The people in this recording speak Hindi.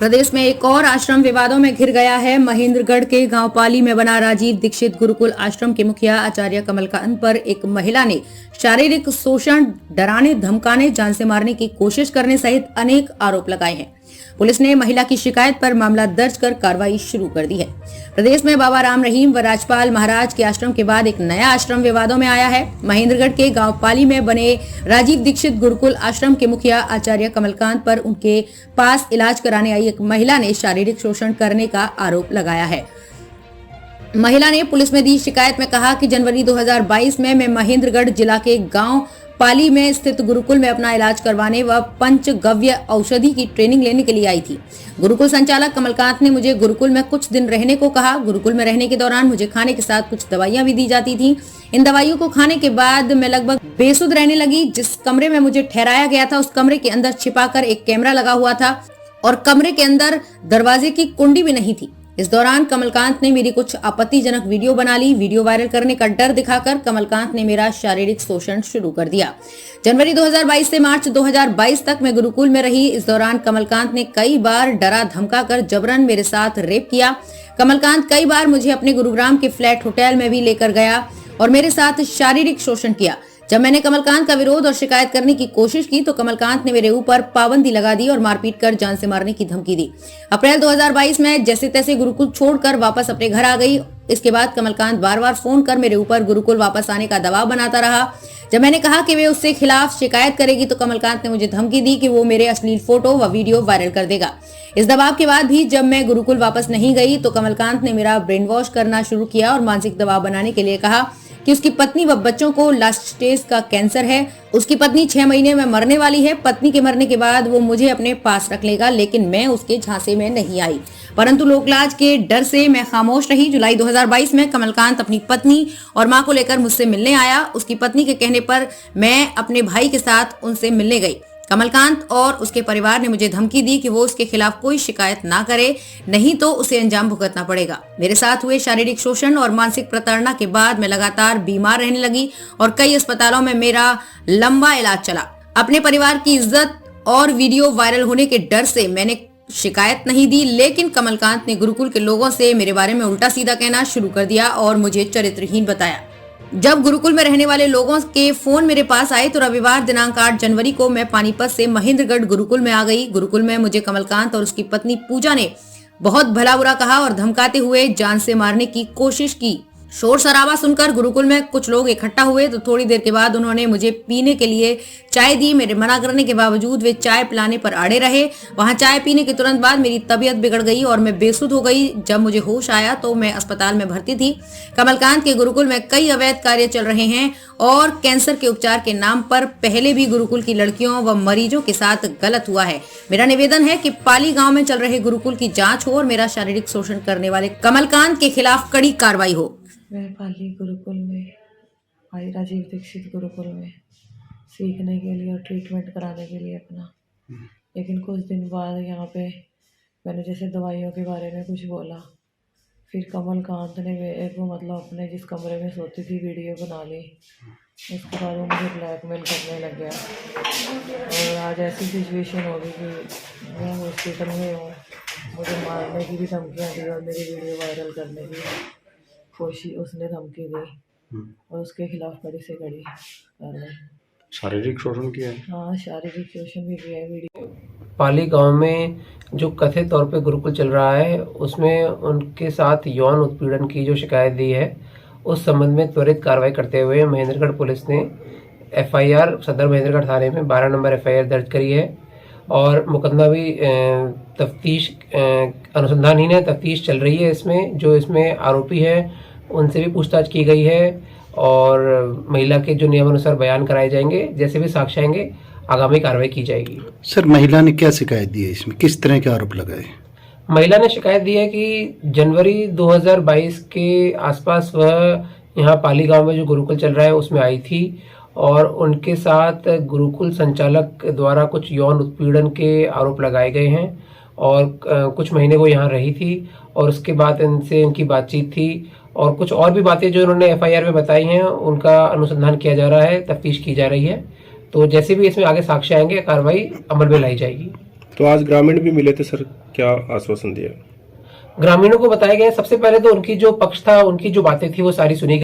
प्रदेश में एक और आश्रम विवादों में घिर गया है। महेंद्रगढ़ के गांव पाली में बना राजीव दीक्षित गुरुकुल आश्रम के मुखिया आचार्य कमलकांत पर एक महिला ने शारीरिक शोषण, डराने, धमकाने, जान से मारने की कोशिश करने सहित अनेक आरोप लगाए हैं। पुलिस ने महिला की शिकायत पर मामला दर्ज कर कार्रवाई शुरू कर दी है। प्रदेश में बाबा राम रहीम व राजपाल महाराज के आश्रम के बाद एक नया आश्रम विवादों में आया है। महेंद्रगढ़ के गांव पाली में बने राजीव दीक्षित गुरुकुल आश्रम के मुखिया आचार्य कमलकांत पर उनके पास इलाज कराने आई एक महिला ने शारीरिक शोषण करने का आरोप लगाया है। महिला ने पुलिस में दी शिकायत में कहा कि जनवरी 2022 में मैं महेंद्रगढ़ जिला के गांव पाली में स्थित गुरुकुल में अपना इलाज करवाने व पंचगव्य औषधि की ट्रेनिंग लेने के लिए आई थी। गुरुकुल संचालक कमलकांत ने मुझे गुरुकुल में कुछ दिन रहने को कहा। गुरुकुल में रहने के दौरान मुझे खाने के साथ कुछ दवाइयां भी दी जाती थी। इन दवाइयों को खाने के बाद मैं लगभग बेसुध रहने लगी। जिस कमरे में मुझे ठहराया गया था उस कमरे के अंदर छिपाकर एक कैमरा लगा हुआ था और कमरे के अंदर दरवाजे की कुंडी भी नहीं थी। इस दौरान कमलकांत ने मेरी कुछ आपत्तिजनक वीडियो बना ली। वीडियो वायरल करने का डर दिखाकर कमलकांत ने मेरा शारीरिक शोषण शुरू कर दिया। जनवरी 2022 से मार्च 2022 तक मैं गुरुकुल में रही। इस दौरान कमलकांत ने कई बार डरा धमकाकर जबरन मेरे साथ रेप किया। कमलकांत कई बार मुझे अपने गुरुग्राम के फ्लैट होटल में भी लेकर गया और मेरे साथ शारीरिक शोषण किया। जब मैंने कमलकांत का विरोध और शिकायत करने की कोशिश की तो कमलकांत ने मेरे ऊपर पाबंदी लगा दी और मारपीट कर जान से मारने की धमकी दी। अप्रैल 2022 में जैसे तैसे गुरुकुल छोड़कर वापस अपने घर आ गई। इसके बाद कमलकांत बार बार फोन कर मेरे ऊपर गुरुकुल वापस आने का दबाव बनाता रहा। जब मैंने कहा कि वे उससे खिलाफ शिकायत करेगी तो कमलकांत ने मुझे धमकी दी कि वो मेरे अश्लील फोटो व वीडियो वायरल कर देगा। इस दबाव के बाद भी जब मैं गुरुकुल वापस नहीं गई तो कमलकांत ने मेरा ब्रेन वॉश करना शुरू किया और मानसिक दबाव बनाने के लिए कहा कि उसकी पत्नी व बच्चों को लास्ट स्टेज का कैंसर है। उसकी पत्नी 6 महीने में मरने वाली है। पत्नी के मरने के बाद वो मुझे अपने पास रख लेगा, लेकिन मैं उसके झांसे में नहीं आई। परंतु लोकलाज के डर से मैं खामोश रही। जुलाई 2022 में कमलकांत अपनी पत्नी और मां को लेकर मुझसे मिलने आया। उसकी पत्नी के कहने पर मैं अपने भाई के साथ उनसे मिलने गई। कमलकांत और उसके परिवार ने मुझे धमकी दी कि वो उसके खिलाफ कोई शिकायत ना करे, नहीं तो उसे अंजाम भुगतना पड़ेगा। मेरे साथ हुए शारीरिक शोषण और मानसिक प्रताड़ना के बाद मैं लगातार बीमार रहने लगी और कई अस्पतालों में मेरा लंबा इलाज चला। अपने परिवार की इज्जत और वीडियो वायरल होने के डर से मैंने शिकायत नहीं दी, लेकिन कमलकांत ने गुरुकुल के लोगों से मेरे बारे में उल्टा सीधा कहना शुरू कर दिया और मुझे चरित्रहीन बताया। जब गुरुकुल में रहने वाले लोगों के फोन मेरे पास आए तो रविवार दिनांक 8 जनवरी को मैं पानीपत से महेंद्रगढ़ गुरुकुल में आ गई। गुरुकुल में मुझे कमलकांत और उसकी पत्नी पूजा ने बहुत भला बुरा कहा और धमकाते हुए जान से मारने की कोशिश की। शोर शराबा सुनकर गुरुकुल में कुछ लोग इकट्ठा हुए तो थोड़ी देर के बाद उन्होंने मुझे पीने के लिए चाय दी। मेरे मना करने के बावजूद वे चाय पिलाने पर अड़े रहे। वहां चाय पीने के तुरंत बाद मेरी तबीयत बिगड़ गई और मैं बेसुध हो गई। जब मुझे होश आया तो मैं अस्पताल में भर्ती थी। कमलकांत के गुरुकुल में कई अवैध कार्य चल रहे हैं और कैंसर के उपचार के नाम पर पहले भी गुरुकुल की लड़कियों व मरीजों के साथ गलत हुआ है। मेरा निवेदन है कि पाली गाँव में चल रहे गुरुकुल की जाँच हो और मेरा शारीरिक शोषण करने वाले कमलकांत के खिलाफ कड़ी कार्रवाई हो। मैं पाली गुरुकुल में आई, राजीव दीक्षित गुरुकुल में सीखने के लिए और ट्रीटमेंट कराने के लिए अपना। लेकिन कुछ दिन बाद यहाँ पे मैंने जैसे दवाइयों के बारे में कुछ बोला, फिर कमलकांत ने मेरे को मतलब अपने जिस कमरे में सोती थी वीडियो बना ली। उसके बाद वो मुझे ब्लैकमेल करने लग गया और आज ऐसी सिचुएशन हो गई कि मैं हॉस्पिटल में हूँ। मुझे मारने की भी धमकियाँ दी और मेरी वीडियो वायरल करने की कोशिश उसने धमकी दी और उसके खिलाफ कड़ी से कड़ी कार्रवाई। शारीरिक शोषण किया है? हाँ, शारीरिक शोषण भी किया है। वीडियो पाली गांव में जो कथित तौर पे गुरुकुल चल रहा है उसमें उनके साथ यौन उत्पीड़न की जो शिकायत दी है उस संबंध में त्वरित कार्रवाई करते हुए महेंद्रगढ़ पुलिस ने एफआईआर सदर महेंद्रगढ़ थाने में 12 नंबर एफआईआर दर्ज करी है और मुकदमा भी तफ्तीश अनुसंधानहीन है, तफ्तीश चल रही है। इसमें जो इसमें आरोपी है उनसे भी पूछताछ की गई है और महिला के जो नियमानुसार बयान कराए जाएंगे, जैसे भी साक्ष्य आएंगे आगामी कार्रवाई की जाएगी। सर, महिला ने क्या शिकायत दी है? इसमें किस तरह के आरोप लगाए? महिला ने शिकायत दी है कि जनवरी 2022 के आसपास वह यहाँ पाली गांव में जो गुरुकुल चल रहा है उसमें आई थी और उनके साथ गुरुकुल संचालक द्वारा कुछ यौन उत्पीड़न के आरोप लगाए गए हैं और कुछ महीने वो यहाँ रही थी और उसके बाद इनकी बातचीत थी और कुछ और भी बातें जो उन्होंने एफआईआर में बताई हैं उनका अनुसंधान किया जा रहा है, तफ्तीश की जा रही है। तो जैसे भी इसमें आगे साक्ष्य आएंगे कार्रवाई अमल में लाई जाएगी। तो आज ग्रामीण भी मिले थे सर, क्या आश्वासन दिया? ग्रामीणों को बताया गया, सबसे पहले तो उनकी जो पक्ष था, उनकी जो बातें थी वो सारी सुनी गई।